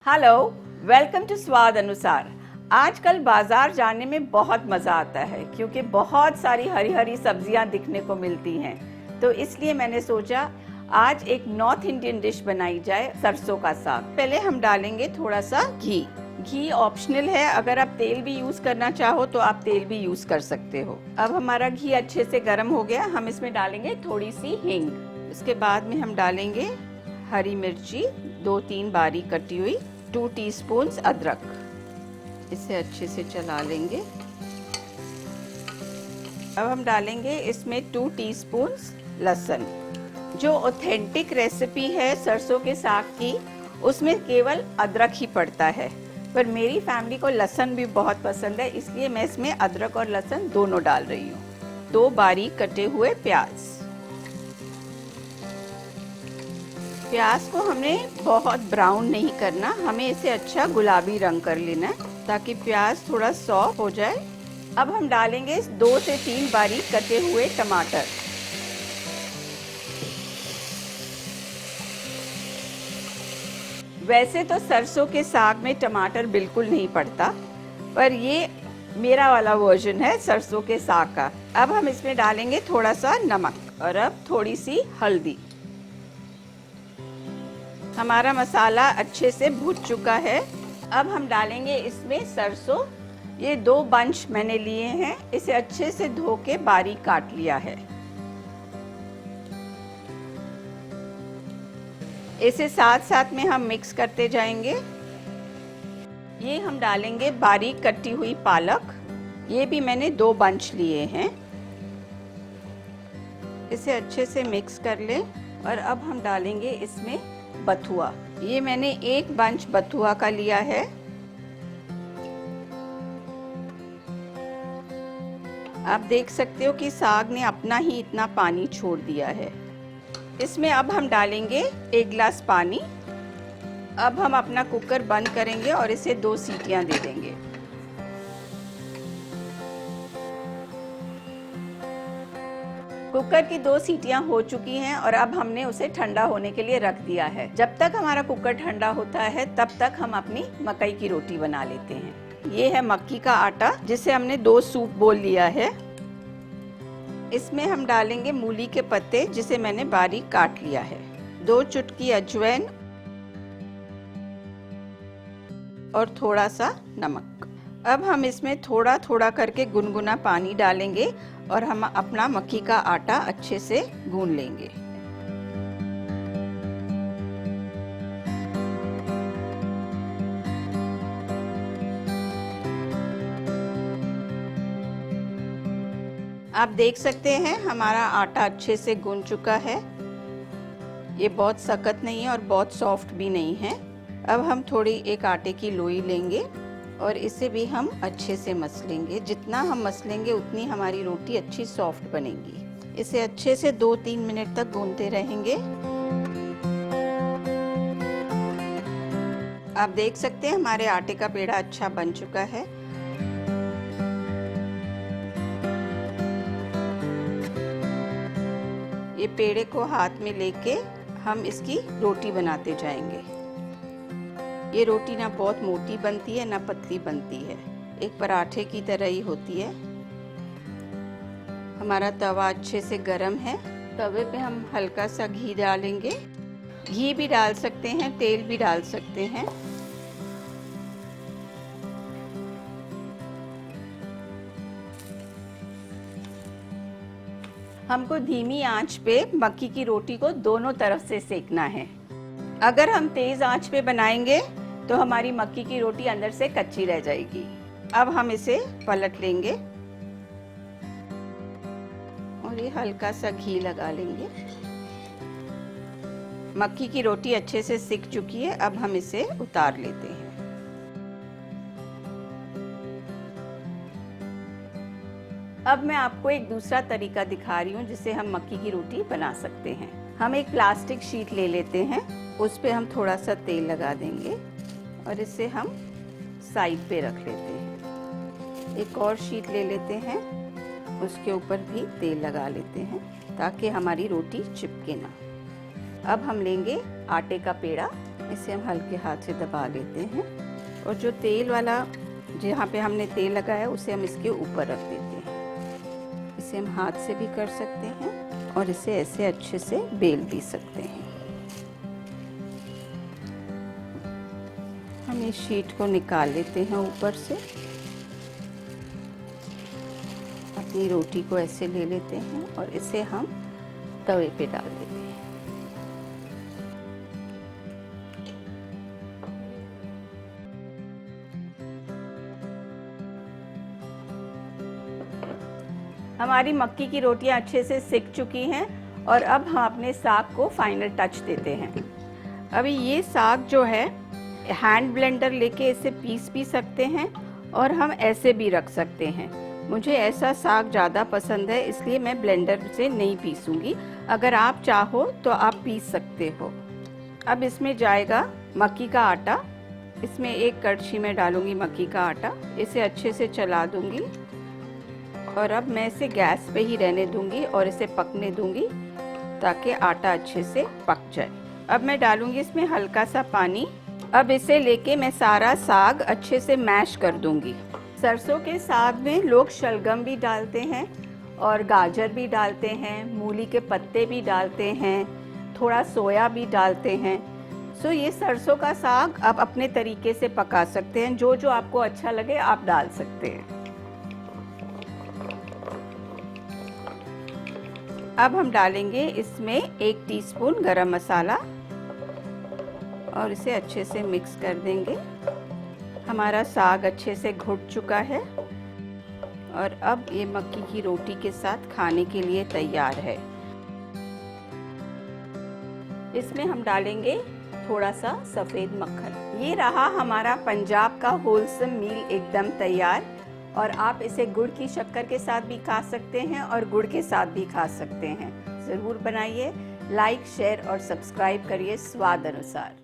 Hello, welcome to स्वाद अनुसार। आजकल बाजार जाने में बहुत मज़ा आता है क्योंकि बहुत सारी हरी हरी सब्जियां दिखने को मिलती हैं। तो इसलिए मैंने सोचा आज एक नॉर्थ इंडियन डिश बनाई जाए, सरसों का साग। पहले हम डालेंगे थोड़ा सा घी। घी ऑप्शनल है, अगर आप तेल भी यूज करना चाहो तो आप तेल भी यूज कर सकते हो। अब हमारा घी अच्छे से गर्म हो गया, हम इसमें डालेंगे थोड़ी सी हींग। उसके बाद में हम डालेंगे हरी मिर्ची 2-3 बारीक कटी हुई, 2 टीस्पून अदरक। इसे अच्छे से चला लेंगे। अब हम डालेंगे इसमें 2 टीस्पून लहसुन। जो ऑथेंटिक रेसिपी है सरसों के साग की, उसमें केवल अदरक ही पड़ता है, पर मेरी फैमिली को लहसुन भी बहुत पसंद है, इसलिए मैं इसमें अदरक और लहसुन दोनों डाल रही हूँ। 2 बारीक कटे हुए प्याज। प्याज को हमें बहुत ब्राउन नहीं करना, हमें इसे अच्छा गुलाबी रंग कर लेना है ताकि प्याज थोड़ा सॉफ्ट हो जाए। अब हम डालेंगे 2 से 3 बारीक कटे हुए टमाटर। वैसे तो सरसों के साग में टमाटर बिल्कुल नहीं पड़ता, पर ये मेरा वाला वर्जन है सरसों के साग का। अब हम इसमें डालेंगे थोड़ा सा नमक और अब थोड़ी सी हल्दी। हमारा मसाला अच्छे से भुन चुका है। अब हम डालेंगे इसमें सरसों। ये 2 बंच मैंने लिए हैं, इसे अच्छे से धो के बारीक काट लिया है। इसे साथ साथ में हम मिक्स करते जाएंगे। ये हम डालेंगे बारीक कटी हुई पालक। ये भी मैंने 2 बंच लिए हैं। इसे अच्छे से मिक्स कर लें और अब हम डालेंगे इसमें बथुआ। ये मैंने 1 बंच बथुआ का लिया है। आप देख सकते हो कि साग ने अपना ही इतना पानी छोड़ दिया है। इसमें अब हम डालेंगे 1 गिलास पानी। अब हम अपना कुकर बंद करेंगे और इसे 2 सीटियां दे देंगे। कुकर की 2 सीटियां हो चुकी हैं और अब हमने उसे ठंडा होने के लिए रख दिया है। जब तक हमारा कुकर ठंडा होता है तब तक हम अपनी मकई की रोटी बना लेते हैं। ये है मक्की का आटा जिसे हमने 2 सूप बोल लिया है। इसमें हम डालेंगे मूली के पत्ते जिसे मैंने बारीक काट लिया है, 2 चुटकी अजवाइन और थोड़ा सा नमक। अब हम इसमें थोड़ा थोड़ा करके गुनगुना पानी डालेंगे और हम अपना मक्की का आटा अच्छे से गूंद लेंगे। आप देख सकते हैं हमारा आटा अच्छे से गूंद चुका है। ये बहुत सख्त नहीं है और बहुत सॉफ्ट भी नहीं है। अब हम थोड़ी एक आटे की लोई लेंगे और इसे भी हम अच्छे से मसलेंगे। जितना हम मसलेंगे उतनी हमारी रोटी अच्छी सॉफ्ट बनेगी। इसे अच्छे से 2-3 मिनट तक गूंदते रहेंगे। आप देख सकते हैं हमारे आटे का पेड़ा अच्छा बन चुका है। ये पेड़े को हाथ में लेके हम इसकी रोटी बनाते जाएंगे। ये रोटी ना बहुत मोटी बनती है ना पतली बनती है, एक पराठे की तरह ही होती है। हमारा तवा अच्छे से गर्म है। तवे पे हम हल्का सा घी डालेंगे। घी भी डाल सकते हैं, तेल भी डाल सकते हैं। हमको धीमी आंच पे मक्की की रोटी को दोनों तरफ से सेकना है। अगर हम तेज आंच पे बनाएंगे तो हमारी मक्की की रोटी अंदर से कच्ची रह जाएगी। अब हम इसे पलट लेंगे और ये हल्का सा घी लगा लेंगे। मक्की की रोटी अच्छे से सिक चुकी है, अब हम इसे उतार लेते हैं। अब मैं आपको एक दूसरा तरीका दिखा रही हूँ जिससे हम मक्की की रोटी बना सकते हैं। हम एक प्लास्टिक शीट ले लेते हैं, उस पे हम थोड़ा सा तेल लगा देंगे और इसे हम साइड पे रख लेते हैं। एक और शीट ले लेते हैं, उसके ऊपर भी तेल लगा लेते हैं ताकि हमारी रोटी चिपके ना। अब हम लेंगे आटे का पेड़ा। इसे हम हल्के हाथ से दबा लेते हैं और जो तेल वाला जहाँ पे हमने तेल लगाया उसे हम इसके ऊपर रख देते हैं। इसे हम हाथ से भी कर सकते हैं और इसे ऐसे अच्छे से बेल भी सकते हैं। हम इस शीट को निकाल लेते हैं ऊपर से। अपनी रोटी को ऐसे ले लेते हैं और इसे हम तवे पे डाल देते हैं। हमारी मक्की की रोटियां अच्छे से सिक चुकी हैं और अब हम अपने साग को फाइनल टच देते हैं। अभी ये साग जो है हैंड ब्लेंडर लेके इसे पीस भी सकते हैं और हम ऐसे भी रख सकते हैं। मुझे ऐसा साग ज़्यादा पसंद है इसलिए मैं ब्लेंडर से नहीं पीसूंगी। अगर आप चाहो तो आप पीस सकते हो। अब इसमें जाएगा मक्की का आटा। इसमें एक कड़छी में डालूंगी मक्की का आटा। इसे अच्छे से चला दूंगी और अब मैं इसे गैस पे ही रहने दूंगी और इसे पकने दूंगी ताकि आटा अच्छे से पक जाए। अब मैं डालूंगी इसमें हल्का सा पानी। अब इसे लेके मैं सारा साग अच्छे से मैश कर दूंगी। सरसों के साग में लोग शलगम भी डालते हैं और गाजर भी डालते हैं, मूली के पत्ते भी डालते हैं, थोड़ा सोया भी डालते हैं। सो ये सरसों का साग आप अपने तरीके से पका सकते हैं। जो जो आपको अच्छा लगे आप डाल सकते हैं। अब हम डालेंगे इसमें 1 टीस्पून गरम मसाला और इसे अच्छे से मिक्स कर देंगे। हमारा साग अच्छे से घुट चुका है और अब ये मक्की की रोटी के साथ खाने के लिए तैयार है। इसमें हम डालेंगे थोड़ा सा सफ़ेद मक्खन। ये रहा हमारा पंजाब का होलसम मील एकदम तैयार। और आप इसे गुड़ की शक्कर के साथ भी खा सकते हैं और गुड़ के साथ भी खा सकते हैं। ज़रूर बनाइए। लाइक, शेयर और सब्सक्राइब करिए स्वाद अनुसार।